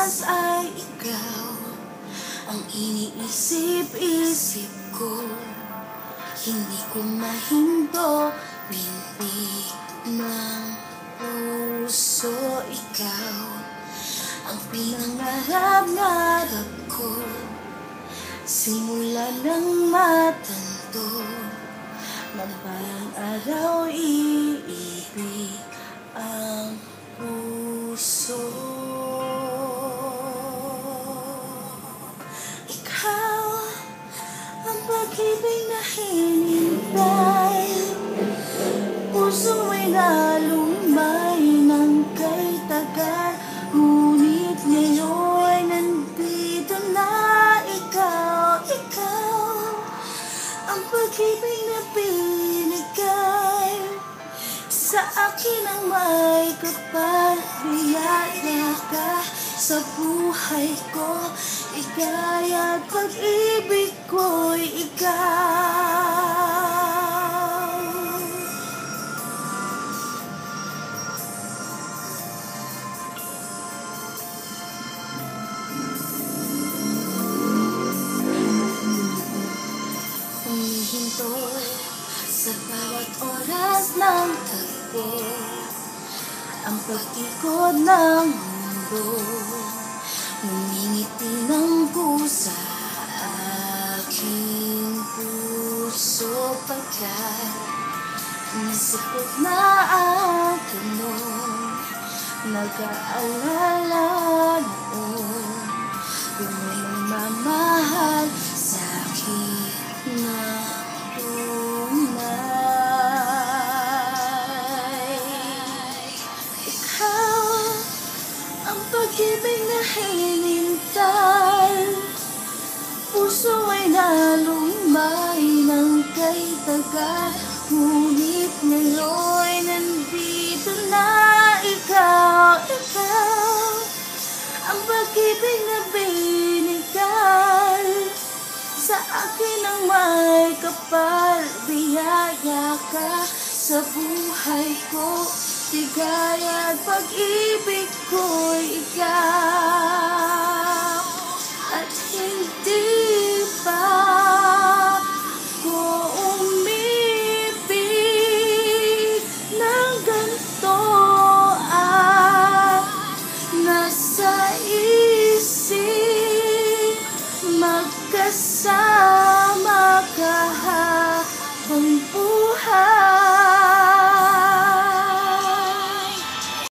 oras ay ikaw ang iniisip-isip ko. Hindi ko mahinto, binti ng puso. Ikaw ang pinangarap-ngarap ko, simula ng matanto na parang araw iibig ang puso. Ikaw ang pag-ibig na hinintay, puso ay nalumay ng kay tagal, ngunit ngayon nandito na ikaw. Ikaw ang pag-ibig na binigay sa akin ang may kapal. Biyaya ka sa buhay ko, ikaya at pag-ibig ko'y ikaw. Humihinto sa bawat oras ng tagpo, ang pag-ikot ng mundo, ngumingiti ng pusa aking puso. Pagkat nasipot na ang tanong, nag-aalala noon kung may mamahal sa'kin na tunay. Ikaw ang pag-ibig na hinintay, puso ay nalumay ng kay tagal, ngunit ngayon nandito na ikaw. Ikaw ang pag-ibig na binigay sa akin ang may kapal. Biyaya ka sa buhay ko, ligaya at pag-ibig ko'y ikaw. At hindi pa ko umibig ng ganito, at nasa isip magkasama